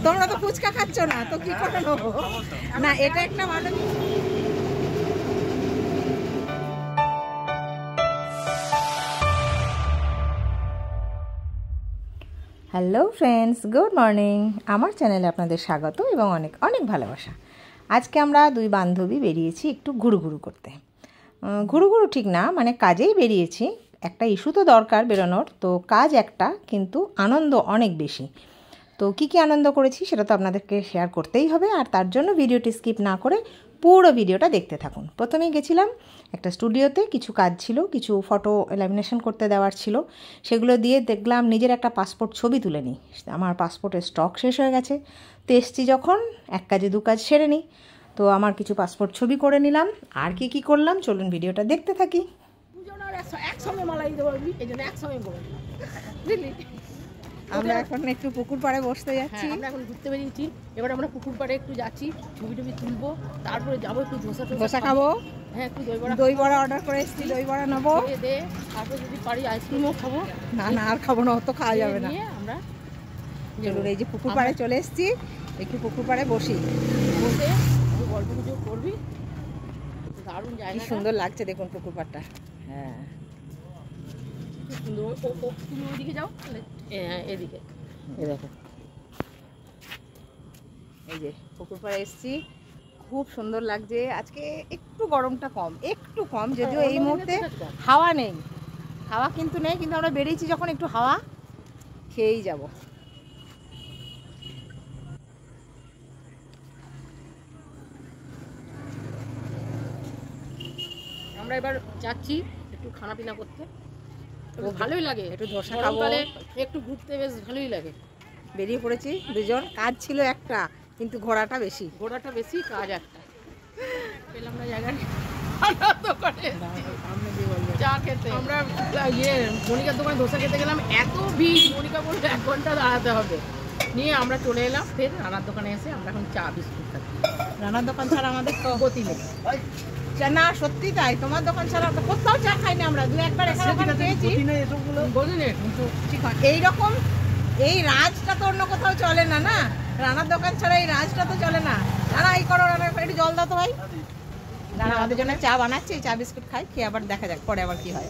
তোমরা তো ফুচকা খাচ্ছ না, তো কি করে নেবো? না, এটা একটা ভালো। Hello friends, good morning. আমার চ্যানেলে আপনাদের স্বাগত এবং অনেক অনেক ভালোবাসা। আজকে আমরা দুই বান্ধবী বেরিয়েছি একটু ঘুরু করতে। ঘুরু ঠিক না, মানে কাজেই বেরিয়েছি। একটা ইস্যু তো দরকার বেরোনোর, তো কাজ একটা, কিন্তু আনন্দ অনেক বেশি। তো কী আনন্দ করেছি সেটা তো আপনাদেরকে শেয়ার করতেই হবে, আর তার জন্য ভিডিওটি স্কিপ না করে পুরো ভিডিওটা দেখতে থাকুন। প্রথমেই গেছিলাম একটা স্টুডিওতে, কিছু কাজ ছিল, কিছু ফটো ল্যামিনেশন করতে দেওয়ার ছিল, সেগুলো দিয়ে দেখলাম নিজের একটা পাসপোর্ট ছবি তুলে নিই। আমার পাসপোর্টের স্টক শেষ হয়ে গেছে, তো এসছি যখন এক কাজে দু কাজ সেরে নিই। তো আমার কিছু পাসপোর্ট ছবি করে নিলাম। আর কি করলাম চলুন ভিডিওটা দেখতে থাকি। আমরা এখন একটু পুকুর পাড়ে বসতে যাচ্ছি। আমরা এখন ঘুরতে বেরিয়েছি, এবার আমরা পুকুর পাড়ে একটু যাচ্ছি, ছবি তুলবো, তারপরে যাবো একটু ধোসা খাবো। হ্যাঁ, একটু দই বড়া অর্ডার করে এসেছি, দই বড়া নেবো, তারপরে যদি পারি আইসক্রিমও খাবো। না আর খাবো না, অত খাওয়া যাবে না। আমরা চলুন, এই যে পুকুর পাড়ে চলে এসেছি, একটু পুকুর পাড়ে বসে গল্প গুজব করবি। দারুণ জায়গা, সুন্দর লাগছে দেখুন পুকুর পাড়টা। হ্যাঁ, সুন্দর। তুমি ওইদিকে যাও, এদিকে এই দেখো, এই যে পুকুর পাড়ে এসেছি, খুব সুন্দর লাগছে। আজকে একটু গরমটা একটু কম, যদিও এই মুহূর্তে হাওয়া নেই, হাওয়া কিন্তু নেই, কিন্তু আমরা বেরিয়েছি যখন একটু হাওয়া খেয়েই যাব। আমরা এবার যাচ্ছি একটু খানা পিনা করতে, ভালোই লাগে, একটু ধোসা খাবো, একটু ঘুরতে বেশ ভালোই লাগে। বেরিয়ে পড়েছি দুজন, কাজ ছিল একটা, কিন্তু ঘোড়াটা বেশি, কাজ একটা। পেলাম না জায়গা দোকানে চা খেতে। আমরা মনিকার দোকানে ধোসা খেতে গেলাম, এত ভিড়, মনিকা বলতে 1 ঘন্টা দাঁড়াতে হবে, নিয়ে আমরা চলে এলাম ফের রানার দোকানে এসে আমরা এখন চা বিস্কুট খাচ্ছি। রানার দোকান ছাড়া আমাদের তো গতি নেই। না সত্যি তাই, তোমার দোকান ছাড়া কোথাও চা খাই না আমরা, দু একবার খেয়েছি, এইরকম এই রাজটা তো অন্য কোথাও চলে না। না, রানার দোকান ছাড়া এই রাজটা তো চলে না। রানা এই করো, রানা একটু জল দাও তো ভাই। রানা আমাদের জন্য চা বানাচ্ছে, চা বিস্কুট খাই, খেয়ে আবার দেখা যাক পরে আবার কি হয়।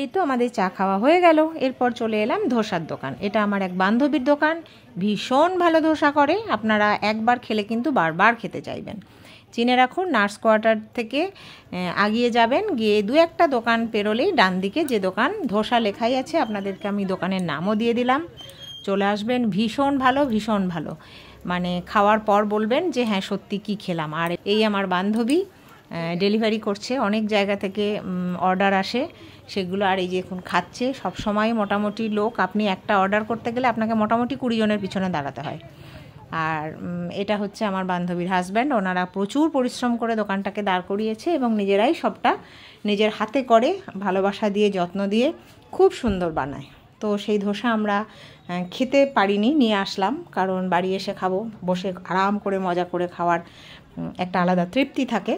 এই তো আমাদের চা খাওয়া হয়ে গেল, এরপর চলে এলাম ধোসার দোকান। এটা আমার এক বান্ধবীর দোকান, ভীষণ ভালো ধোসা করে, আপনারা একবার খেলে কিন্তু বারবার খেতে চাইবেন। চিনে রাখুন, নার্স কোয়ার্টার থেকে আগিয়ে যাবেন, গিয়ে দু একটা দোকান পেরোলেই ডান দিকে যে দোকান ধোসা লেখাই আছে, আপনাদেরকে আমি দোকানের নামও দিয়ে দিলাম, চলে আসবেন। ভীষণ ভালো, মানে খাওয়ার পর বলবেন যে হ্যাঁ সত্যি কি খেলাম। আর এই আমার বান্ধবী ডেলিভারি করছে, অনেক জায়গা থেকে অর্ডার আসে সেগুলো, আর এই যে এখন খাচ্ছে। সব সময় মোটামুটি লোক, আপনি একটা অর্ডার করতে গেলে আপনাকে মোটামুটি 20 জনের পিছনে দাঁড়াতে হয়। আর এটা হচ্ছে আমার বান্ধবীর হাজব্যান্ড, ওনারা প্রচুর পরিশ্রম করে দোকানটাকে দাঁড় করিয়েছে এবং নিজেরাই সবটা নিজের হাতে করে, ভালোবাসা দিয়ে, যত্ন দিয়ে খুব সুন্দর বানায়। তো সেই ধোসা আমরা খেতে পারিনি, নিয়ে আসলাম, কারণ বাড়ি এসে খাবো, বসে আরাম করে মজা করে খাওয়ার একটা আলাদা তৃপ্তি থাকে।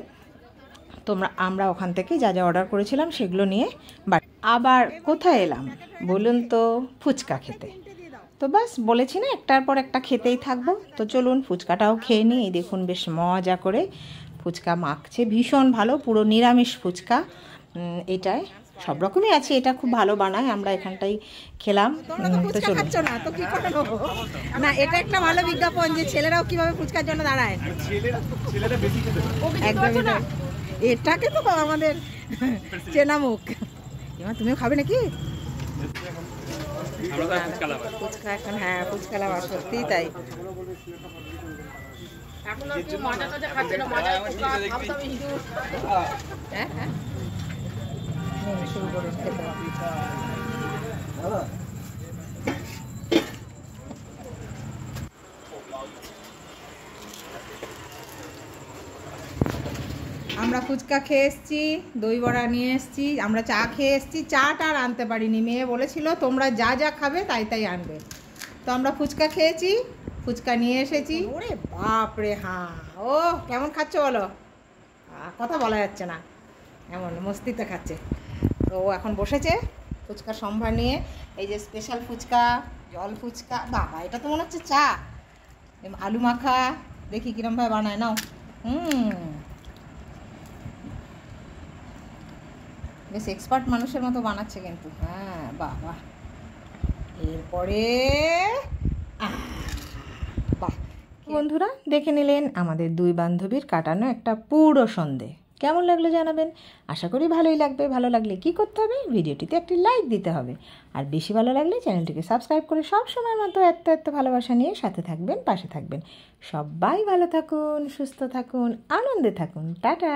তোমরা আমরা ওখান থেকে যা অর্ডার করেছিলাম সেগুলো নিয়ে আবার কোথায় এলাম বলুন তো, ফুচকা খেতে। তো বাস বলেছি না, একটার পর একটা খেতেই থাকবো। তো চলুন ফুচকাটাও খেয়ে নিই। এই দেখুন বেশ মজা করে ফুচকা মাখছে, ভীষণ ভালো, পুরো নিরামিষ ফুচকা। এটায় সব রকমই আছে, এটা খুব ভালো বানায়, আমরা এখানটাই খেলাম। তো চলুন, না এটা একটা ভালো বিজ্ঞাপন যে ছেলেরাও কিভাবে ফুচকার জন্য দাঁড়ায়। একদমই না, এটাকে তো আমাদের চেনা মুখ। এবার তুমিও খাবে নাকি ফুচকা এখন? হ্যাঁ, ফুচকা লাভার, সত্যিই তাই। হ্যাঁ, শুরু করুন খেতে। আমরা ফুচকা খেয়ে এসেছি, দই বড়া নিয়ে এসেছি, আমরা চা খেয়ে এসেছি। চাটা আর আনতে পারিনি, মেয়ে বলেছিল তোমরা যা খাবে তাই আনবে। তো আমরা ফুচকা খেয়েছি, ফুচকা নিয়ে এসেছি। ওরে বাপরে, হ্যাঁ, ও কেমন খাচ্ছ বলো, কথা বলা যাচ্ছে না, এমন মস্তিতে খাচ্ছে। তো ও এখন বসেছে ফুচকা সম্ভার নিয়ে, এই যে স্পেশাল ফুচকা, জল ফুচকা, বাবা এটা তো মনে হচ্ছে চা, আলু মাখা দেখি কিরম ভাবে বানায় নাও। বেশ এক্সপার্ট মানুষের মতো বানাচ্ছে কিন্তু। হ্যাঁ, বাহ বাহ। এরপরে বাহ, বন্ধুরা দেখে নিলেন আমাদের দুই বান্ধবীর কাটানো একটা পুরো সন্ধে। কেমন লাগলো জানাবেন, আশা করি ভালোই লাগবে। ভালো লাগলে কি করতে হবে, ভিডিওটিতে একটি লাইক দিতে হবে, আর বেশি ভালো লাগলে চ্যানেলটিকে সাবস্ক্রাইব করে সব সময় মতো এত এত ভালোবাসা নিয়ে সাথে থাকবেন, পাশে থাকবেন। সবাই ভালো থাকুন, সুস্থ থাকুন, আনন্দে থাকুন। টাটা।